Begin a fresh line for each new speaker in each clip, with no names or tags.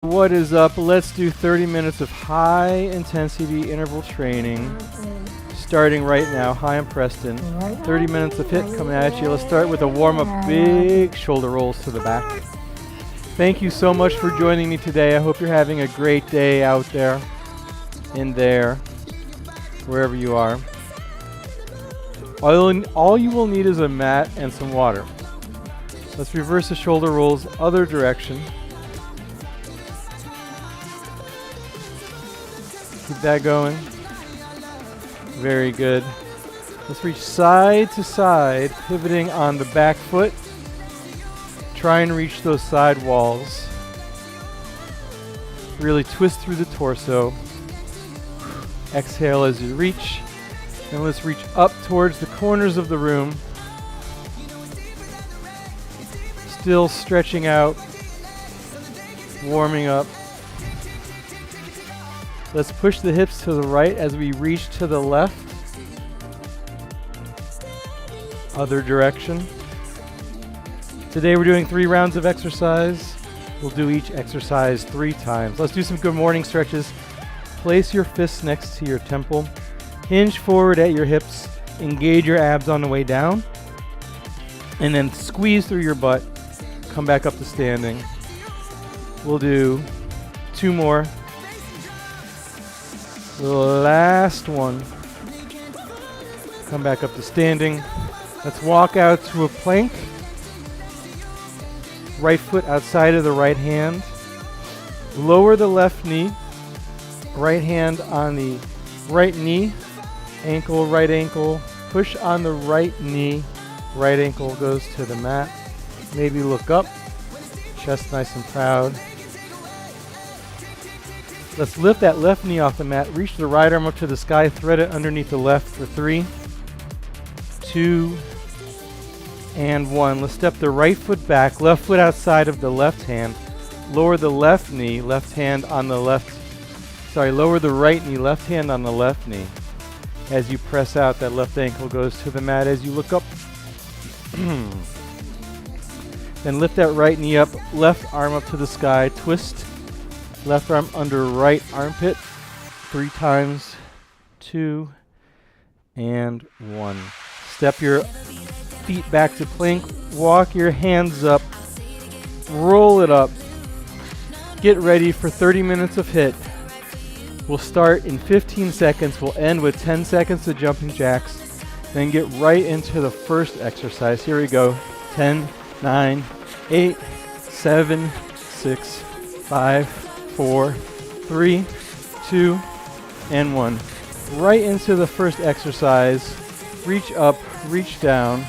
What is up? Let's do 30 minutes of high intensity interval training starting right now. Hi, I'm Preston. 30 minutes of HIIT coming at you. Let's start with a warm-up, big shoulder rolls to the back. Thank you so much for joining me today. I hope you're having a great day out there, in there, wherever you are. All you will need is a mat and some water. Let's reverse the shoulder rolls other direction. Keep that going. Very good. Let's reach side to side, pivoting on the back foot. Try and reach those side walls. Really twist through the torso. Exhale as you reach. And let's reach up towards the corners of the room. Still stretching out, warming up. Let's push the hips to the right as we reach to the left. Other direction. Today we're doing 3 rounds of exercise. We'll do each exercise 3 times. Let's do some good morning stretches. Place your fists next to your temple. Hinge forward at your hips. Engage your abs on the way down. And then squeeze through your butt. Come back up to standing. We'll do 2 more. The last one. Come back up to standing. Let's walk out to a plank. Right foot outside of the right hand. Lower the left knee. Right hand on the right knee. Ankle, right ankle. Push on the right knee. Right ankle goes to the mat. Maybe look up. Chest nice and proud. Let's lift that left knee off the mat. Reach the right arm up to the sky. Thread it underneath the left for 3, 2, and 1. Let's step the right foot back. Left foot outside of the left hand. Lower the left knee. Left hand on the left. Lower the right knee. Left hand on the left knee. As you press out, that left ankle goes to the mat as you look up. Then lift that right knee up. Left arm up to the sky. Twist. Left arm under right armpit. 3 times. 2 and 1. Step your feet back to plank. Walk your hands up. Roll it up. Get ready for 30 minutes of HIIT. We'll start in 15 seconds. We'll end with 10 seconds of jumping jacks. Then get right into the first exercise. Here we go. 10, 9, 8, 7, 6, 5, 4, 3, 2, and 1. Right into the first exercise. Reach up, reach down.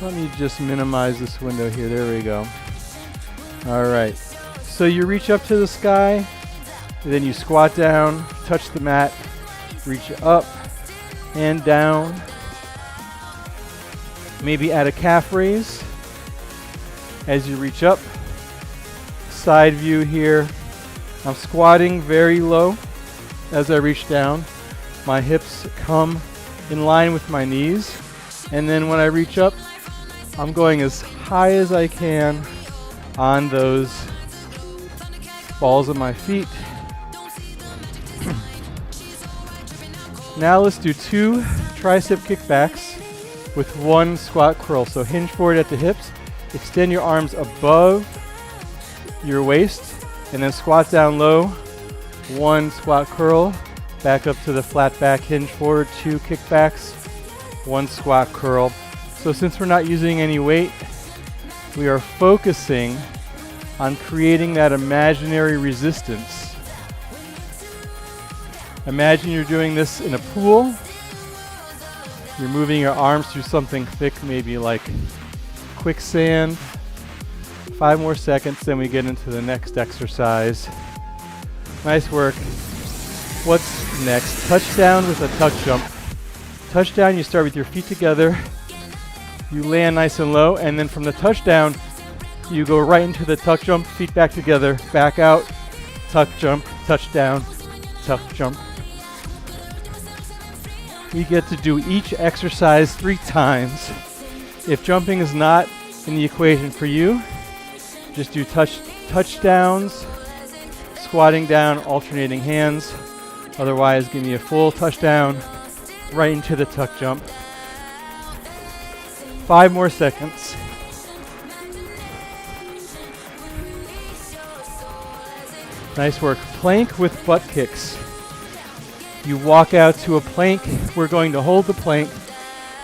Let me just minimize this window here. There we go. All right. So you reach up to the sky, then you squat down, touch the mat, reach up and down. Maybe add a calf raise as you reach up. Side view here. I'm squatting very low as I reach down. My hips come in line with my knees. And then when I reach up, I'm going as high as I can on those balls of my feet. Now let's do 2 tricep kickbacks with 1 squat curl. So hinge forward at the hips. Extend your arms above your waist. And then squat down low, 1 squat curl, back up to the flat back, hinge forward, 2 kickbacks, 1 squat curl. So since we're not using any weight, we are focusing on creating that imaginary resistance. Imagine you're doing this in a pool. You're moving your arms through something thick, maybe like quicksand. 5 more seconds, then we get into the next exercise. Nice work. What's next? Touchdown with a tuck jump. Touchdown, you start with your feet together. You land nice and low, and then from the touchdown, you go right into the tuck jump, feet back together, back out, tuck jump, touchdown, tuck jump. We get to do each exercise 3 times. If jumping is not in the equation for you, just do touchdowns squatting down, alternating hands. Otherwise, give me a full touchdown right into the tuck jump. 5 more seconds. Nice work. Plank with butt kicks. You walk out to a plank. We're going to hold the plank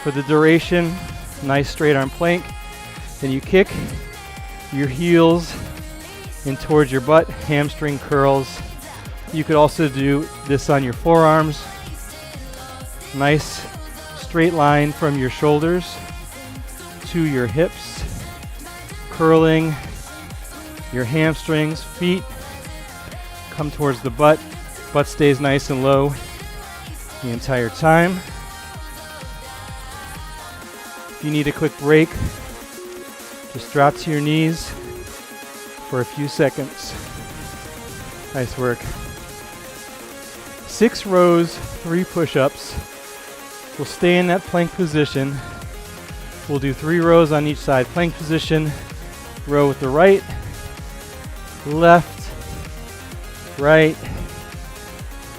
for the duration. Nice straight arm plank. Then you kick your heels in towards your butt, hamstring curls. You could also do this on your forearms. Nice straight line from your shoulders to your hips, curling your hamstrings, feet come towards the butt. Butt stays nice and low the entire time. If you need a quick break, just drop to your knees for a few seconds. Nice work. 6 rows, 3 push-ups. We'll stay in that plank position. We'll do 3 rows on each side. Plank position, row with the right, left, right,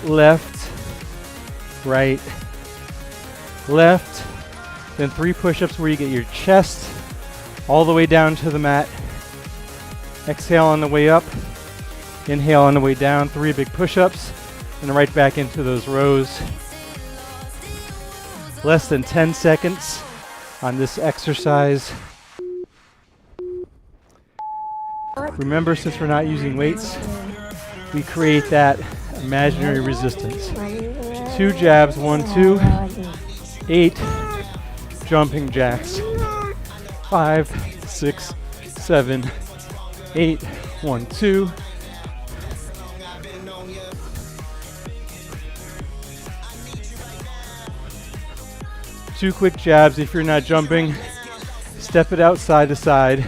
left, right, left. Then 3 push-ups where you get your chest all the way down to the mat. Exhale on the way up, inhale on the way down. 3 big push-ups, and right back into those rows. Less than 10 seconds on this exercise. Remember, since we're not using weights, we create that imaginary resistance. 2 jabs, 1, 2, 8 jumping jacks. 5, 6, 7, 8, 1, 2. Two quick jabs. If you're not jumping, step it out side to side.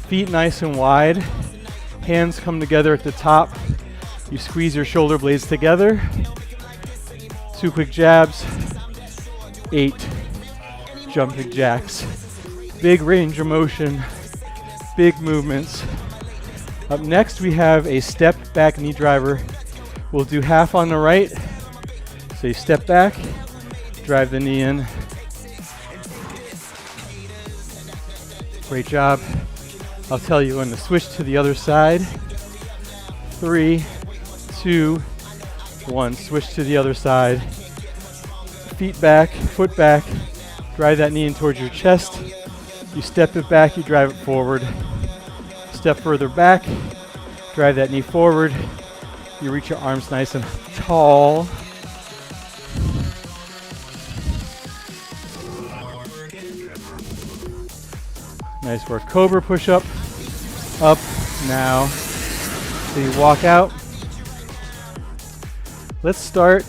Feet nice and wide. Hands come together at the top. You squeeze your shoulder blades together. 2 quick jabs. 8 jumping jacks. Big range of motion. Big movements. Up next, we have a step back knee driver. We'll do half on the right. So you step back, drive the knee in. Great job. I'll tell you when to switch to the other side. 3, 2, 1. Switch to the other side. Feet back, foot back. Drive that knee in towards your chest. You step it back, you drive it forward. Step further back, drive that knee forward. You reach your arms nice and tall. Nice work. Cobra push-up. Up now. So you walk out. Let's start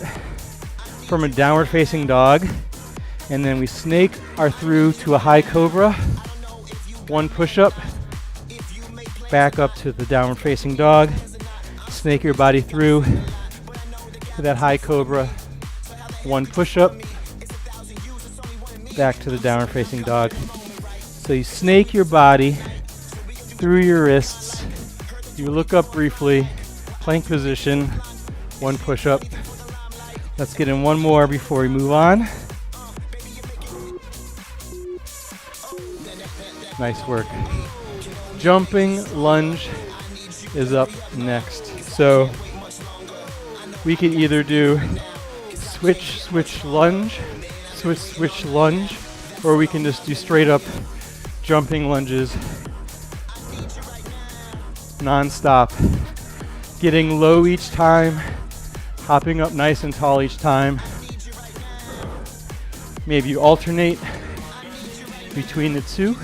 from a downward facing dog, and then we snake our through to a high cobra. 1 push-up. Back up to the downward facing dog. Snake your body through to that high cobra. 1 push-up. Back to the downward facing dog. So you snake your body through your wrists. You look up briefly, plank position, 1 push-up. Let's get in 1 more before we move on. Nice work. Jumping lunge is up next. So we can either do switch, lunge, switch, lunge, or we can just do straight up jumping lunges non-stop, getting low each time, hopping up nice and tall each time. Maybe you alternate between the 2.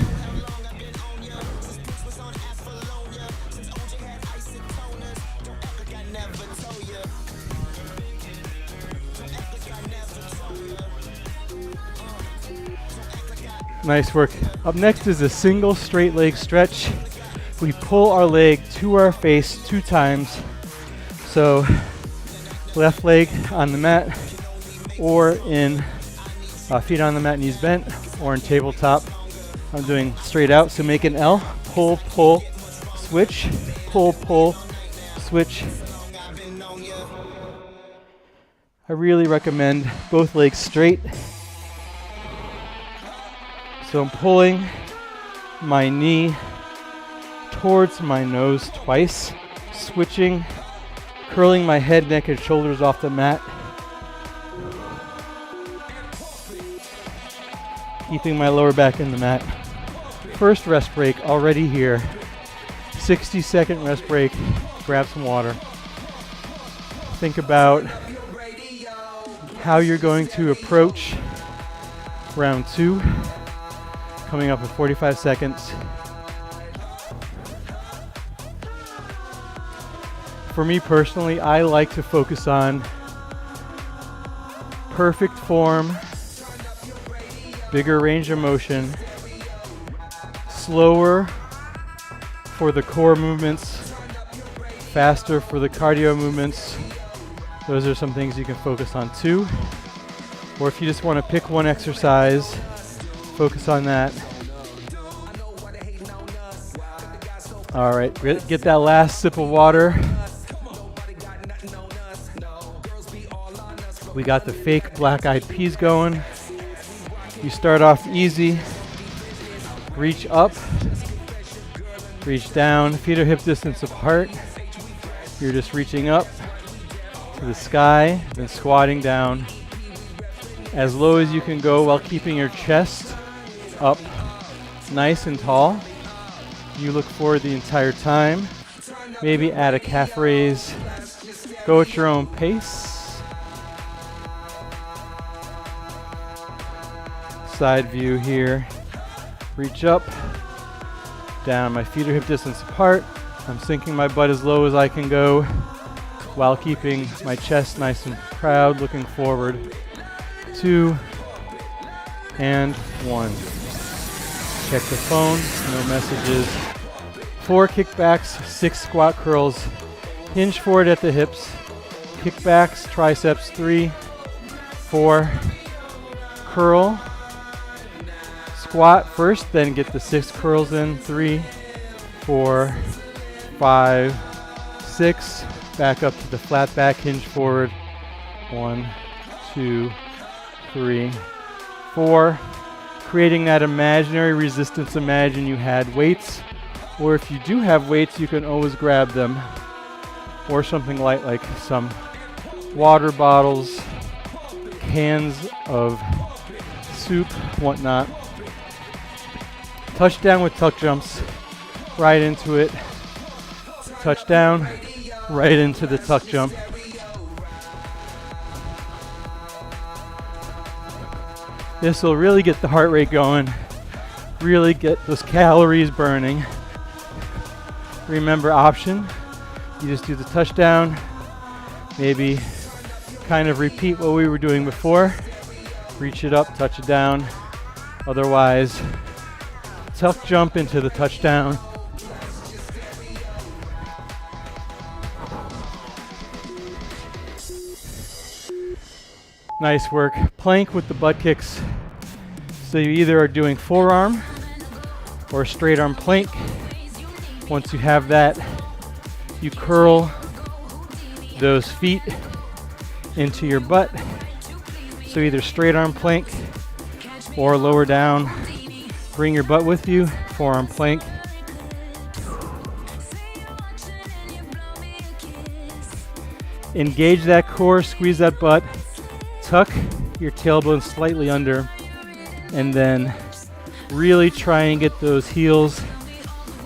Nice work. Up next is a single straight leg stretch. We pull our leg to our face 2 times. So left leg on the mat, or in feet on the mat, knees bent, or in tabletop. I'm doing straight out, so make an L. Pull, pull, switch, switch. I really recommend both legs straight. So I'm pulling my knee towards my nose twice, switching, curling my head, neck, and shoulders off the mat. Keeping my lower back in the mat. First rest break already here. 60-second rest break. Grab some water. Think about how you're going to approach round 2. Coming up in 45 seconds. For me personally, I like to focus on perfect form, bigger range of motion, slower for the core movements, faster for the cardio movements. Those are some things you can focus on too. Or if you just want to pick one exercise, focus on that. All right, get that last sip of water. We got the fake black-eyed peas going. You start off easy. Reach up, reach down, feet are hip distance apart. You're just reaching up to the sky, then squatting down as low as you can go while keeping your chest up nice and tall. You look forward the entire time. Maybe add a calf raise. Go at your own pace. Side view here. Reach up, down. My feet are hip distance apart. I'm sinking my butt as low as I can go while keeping my chest nice and proud, looking forward. 2 and 1. Check the phone, no messages. 4 kickbacks, 6 squat curls. Hinge forward at the hips. Kickbacks, triceps, 3, 4. Curl. Squat first, then get the 6 curls in. 3, 4, 5, 6. Back up to the flat back, hinge forward. 1, 2, 3, 4. Creating that imaginary resistance. Imagine you had weights, or if you do have weights, you can always grab them, or something light like some water bottles, cans of soup, whatnot. Touchdown with tuck jumps, right into it. Touchdown, right into the tuck jump. This will really get the heart rate going, really get those calories burning. Remember option, you just do the touchdown, maybe kind of repeat what we were doing before. Reach it up, touch it down. Otherwise, tuck jump into the touchdown. Nice work. Plank with the butt kicks. So you either are doing forearm or straight arm plank. Once you have that, you curl those feet into your butt. So either straight arm plank or lower down. Bring your butt with you, forearm plank. Engage that core, squeeze that butt. Tuck your tailbone slightly under, and then really try and get those heels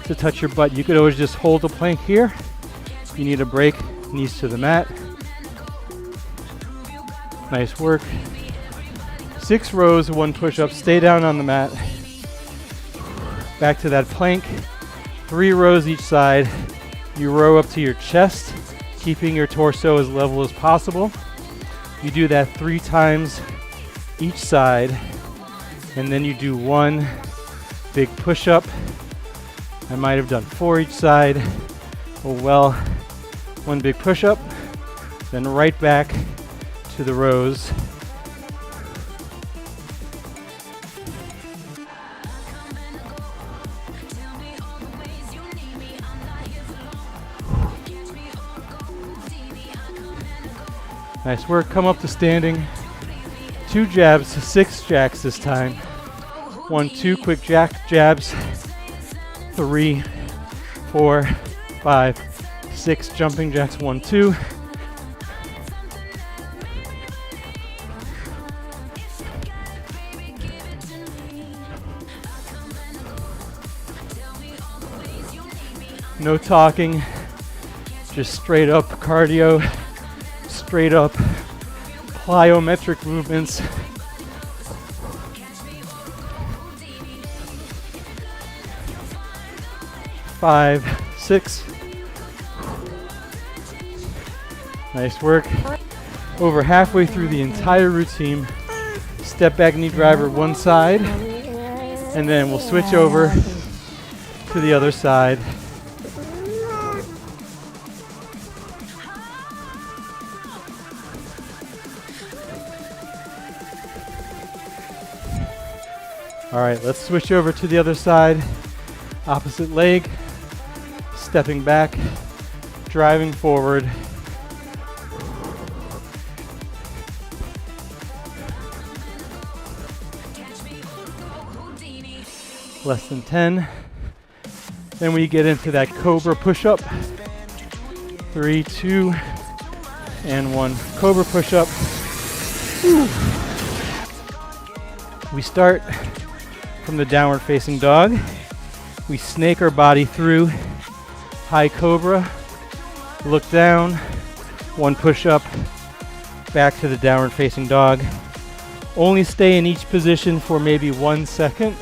to touch your butt. You could always just hold the plank here. If you need a break, knees to the mat. Nice work. 6 rows, 1 push-up. Stay down on the mat. Back to that plank. 3 rows each side. You row up to your chest, keeping your torso as level as possible. You do that 3 times each side, and then you do 1 big push-up. I might have done 4 each side. Oh well, 1 big push-up, then right back to the rows. Nice work. Come up to standing. 2 jabs, 6 jacks this time. 1, 2 quick jabs. 3, 4, 5, 6 jumping jacks. 1, 2. No talking, just straight up cardio, straight up plyometric movements. Five, 6. Nice work. Over halfway through the entire routine, step back knee driver one side, and then we'll switch over to the other side. All right, let's switch over to the other side. Opposite leg, stepping back, driving forward. Less than 10. Then we get into that Cobra Pushup. 3, 2, and 1. Cobra Pushup. We start from the downward facing dog. We snake our body through high cobra, look down, 1 push up, back to the downward facing dog. Only stay in each position for maybe 1 second.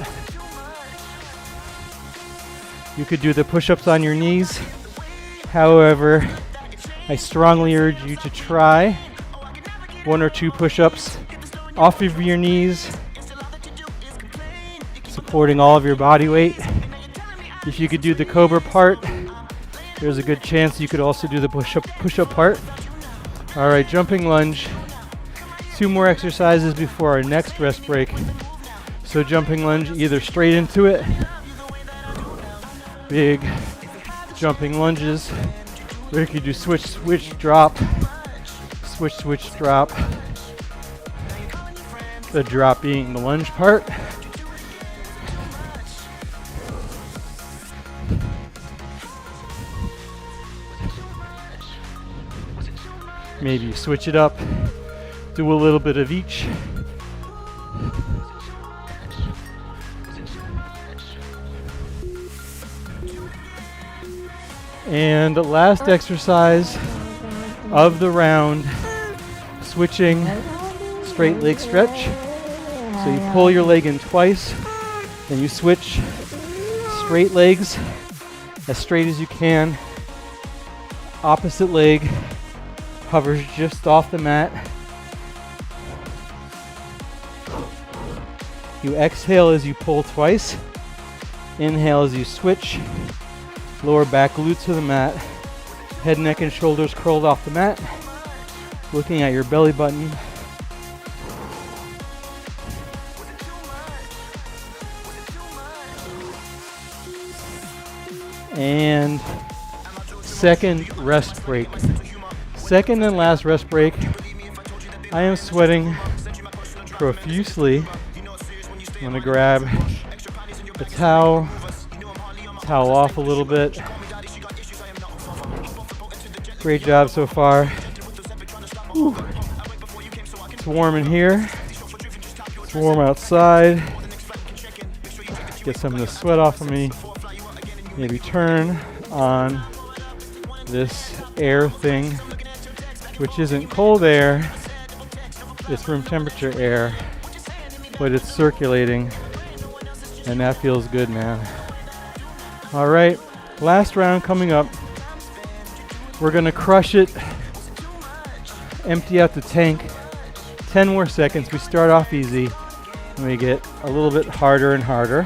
You could do the push-ups on your knees. However, I strongly urge you to try 1 or 2 push-ups off of your knees, supporting all of your body weight. If you could do the Cobra part, there's a good chance you could also do the push-up part. All right, jumping lunge. 2 more exercises before our next rest break. So jumping lunge, either straight into it, big jumping lunges, or you could do switch, switch, drop, switch, switch, drop. The drop being the lunge part. Maybe switch it up, do a little bit of each. And the last exercise of the round, switching straight leg stretch. So you pull your leg in twice, then you switch straight legs as straight as you can. Opposite leg hovers just off the mat. You exhale as you pull twice. Inhale as you switch. Lower back glute to the mat. Head, neck, and shoulders curled off the mat. Looking at your belly button. And second rest break. Second and last rest break. I am sweating profusely. I'm gonna grab a towel off a little bit. Great job so far. Whew. It's warm in here. It's warm outside. Get some of the sweat off of me. Maybe turn on this air thing, which isn't cold air, it's room temperature air, but it's circulating, and that feels good, man. All right, last round coming up. We're gonna crush it, empty out the tank. 10 more seconds. We start off easy, and we get a little bit harder and harder.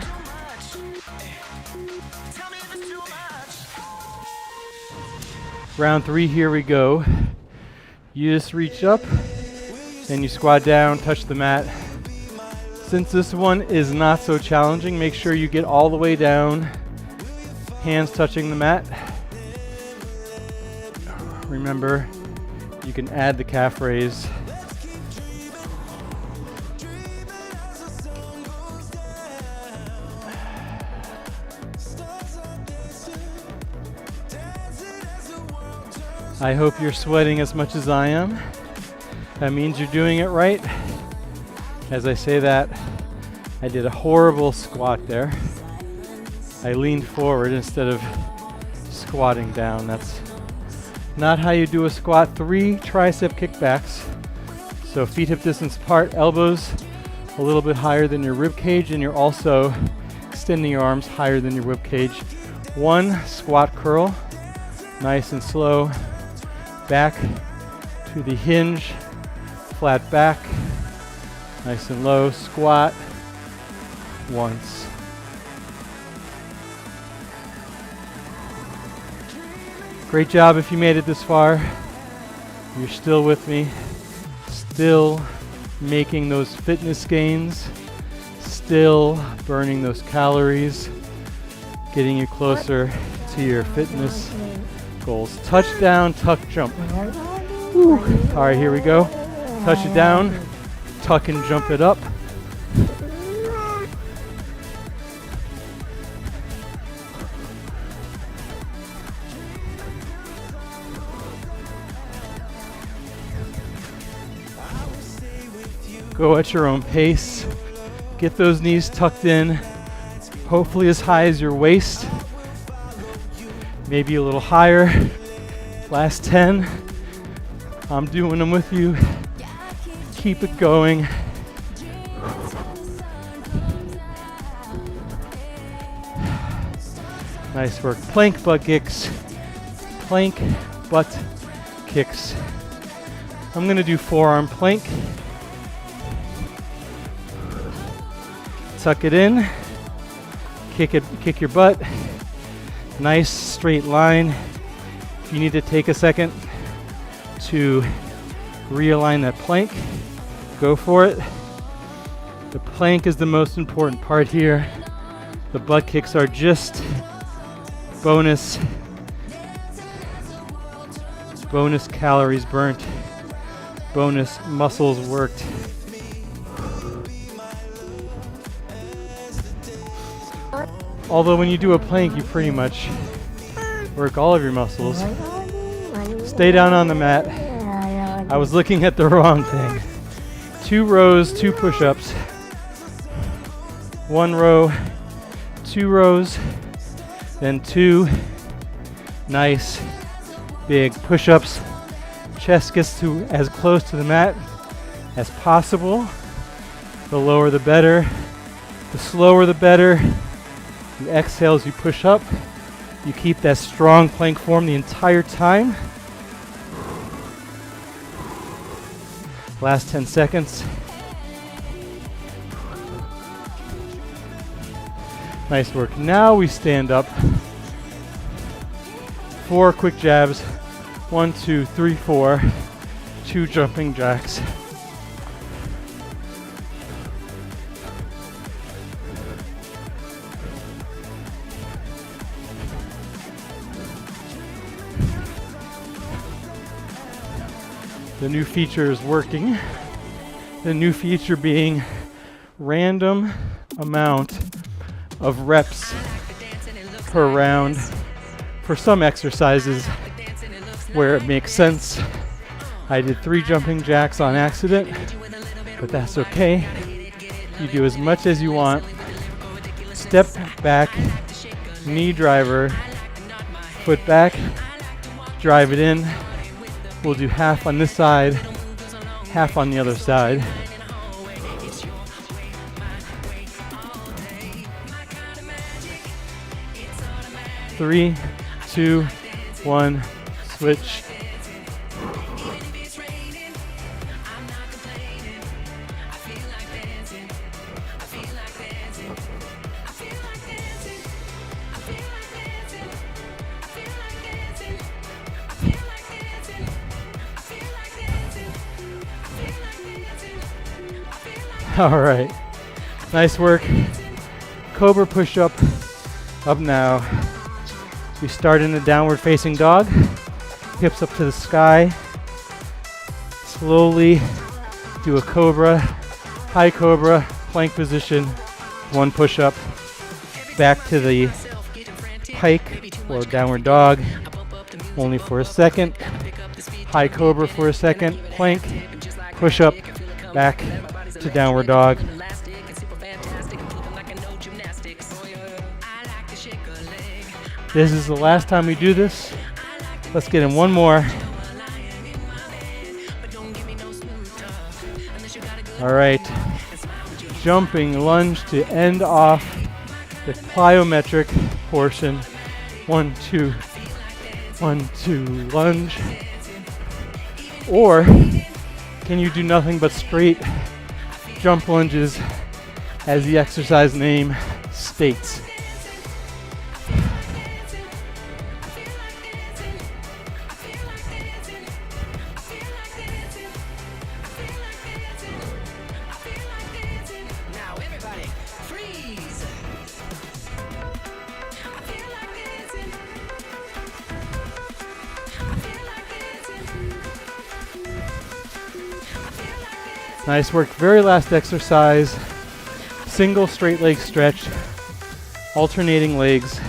Round 3, here we go. You just reach up, and you squat down, touch the mat. Since this one is not so challenging, make sure you get all the way down, hands touching the mat. Remember, You can add the calf raise. I hope you're sweating as much as I am. That means you're doing it right. As I say that, I did a horrible squat there. I leaned forward instead of squatting down. That's not how you do a squat. 3 tricep kickbacks. So feet hip distance apart, elbows a little bit higher than your rib cage, and you're also extending your arms higher than your rib cage. 1 squat curl, nice and slow. Back to the hinge, flat back, nice and low, squat once. Great job if you made it this far. You're still with me, still making those fitness gains, still burning those calories, getting you closer to your fitness goals. Touchdown, tuck, jump. Woo. All right, here we go. Touch it down, tuck and jump it up. Go at your own pace. Get those knees tucked in, hopefully as high as your waist. Maybe a little higher. Last 10. I'm doing them with you. Keep it going. Nice work. Plank butt kicks. Plank butt kicks. I'm going to do forearm plank. Tuck it in. Kick your butt. Nice straight line. If you need to take a second to realign that plank, go for it. The plank is the most important part here. The butt kicks are just bonus calories burnt, bonus muscles worked. Although when you do a plank, you pretty much work all of your muscles. Stay down on the mat. I was looking at the wrong thing. 2 rows, 2 push-ups. 1 row, 2 rows, then 2 nice big push-ups. Chest gets to as close to the mat as possible. The lower the better. The slower the better. You exhale as you push up. You keep that strong plank form the entire time. Last 10 seconds. Nice work. Now we stand up. 4 quick jabs. 1, 2, 3, 4. 2 jumping jacks. The new feature is working. The new feature being random amount of reps per round for some exercises where it makes sense. I did 3 jumping jacks on accident, but that's okay. You do as much as you want. Step back, knee driver, foot back, drive it in. We'll do half on this side, half on the other side. Three, 2, 1, switch. All right, nice work. Cobra push-up up now. We start in a downward facing dog, hips up to the sky, Slowly do a cobra, high cobra, plank position, 1 push-up, back to the pike or downward dog, only for a second, high cobra for a second, plank, push-up, back to downward dog. This is the last time we do this. Let's get in one more. All right, jumping lunge to end off the plyometric portion. 1, 2, 1, 2, lunge. Or can you do nothing but straight jump lunges as the exercise name states? Nice work. Very last exercise. Single straight leg stretch. Alternating legs.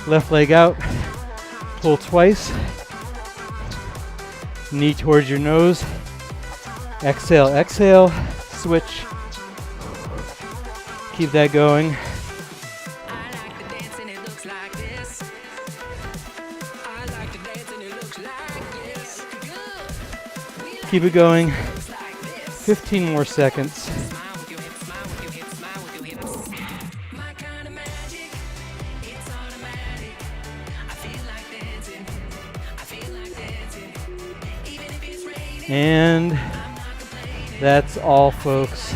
Left leg out. Pull twice. Knee towards your nose. Exhale, exhale. Switch. Keep that going. Keep it going. 15 more seconds. And that's all, folks.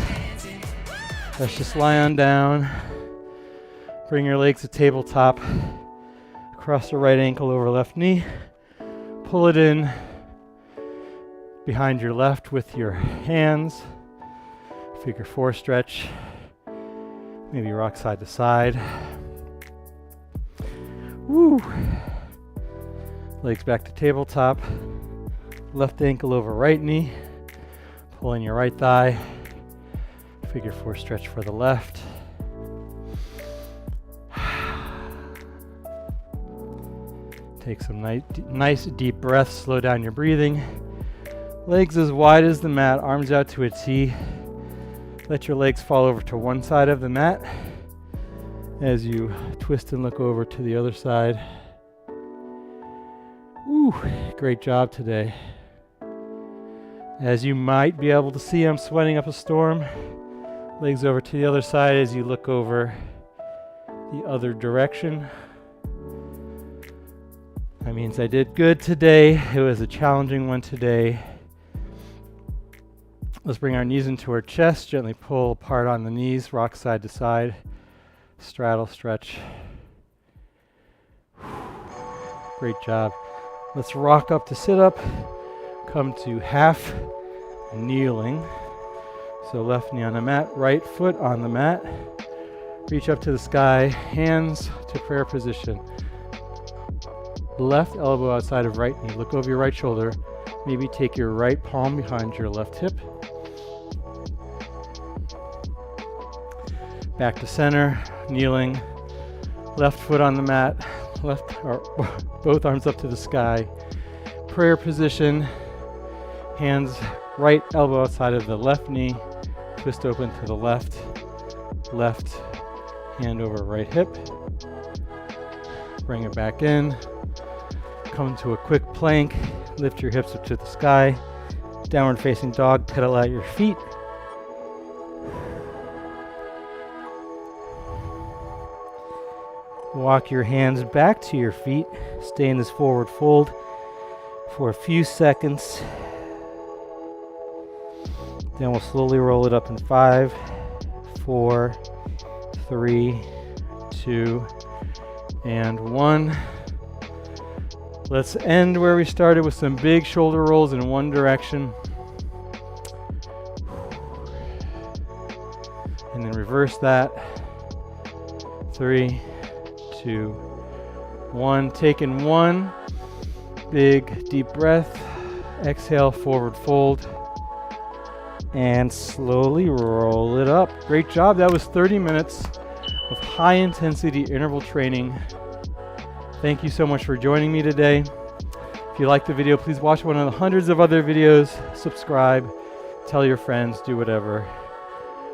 Let's just lie on down. Bring your legs to tabletop. Cross the right ankle over left knee. Pull it in behind your left with your hands. Figure 4 stretch. Maybe rock side to side. Woo! Legs back to tabletop. Left ankle over right knee. Pull in your right thigh. Figure 4 stretch for the left. Take some nice deep breaths. Slow down your breathing. Legs as wide as the mat, arms out to a T. Let your legs fall over to one side of the mat as you twist and look over to the other side. Woo, great job today. As you might be able to see, I'm sweating up a storm. Legs over to the other side as you look over the other direction. That means I did good today. It was a challenging one today. Let's bring our knees into our chest, gently pull apart on the knees, rock side to side, straddle stretch. Great job. Let's rock up to sit up, come to half kneeling. So left knee on the mat, right foot on the mat. Reach up to the sky, hands to prayer position. Left elbow outside of right knee. Look over your right shoulder. Maybe take your right palm behind your left hip. Back to center, kneeling. Left foot on the mat. Both arms up to the sky. Prayer position. Hands right elbow outside of the left knee. Twist open to the left. Left hand over right hip. Bring it back in. Come to a quick plank. Lift your hips up to the sky. Downward facing dog. Pedal out your feet. Walk your hands back to your feet. Stay in this forward fold for a few seconds. Then we'll slowly roll it up in 5, 4, 3, 2, and 1. Let's end where we started with some big shoulder rolls in one direction. And then reverse that. 3, 2, 1. Take in one big deep breath. Exhale, forward fold. And slowly roll it up. Great job. That was 30 minutes of high intensity interval training. Thank you so much for joining me today. If you liked the video, please watch one of the hundreds of other videos. Subscribe, tell your friends, do whatever.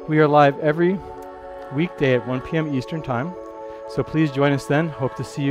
We are live every weekday at 1 p.m. Eastern Time. So please join us then. Hope to see you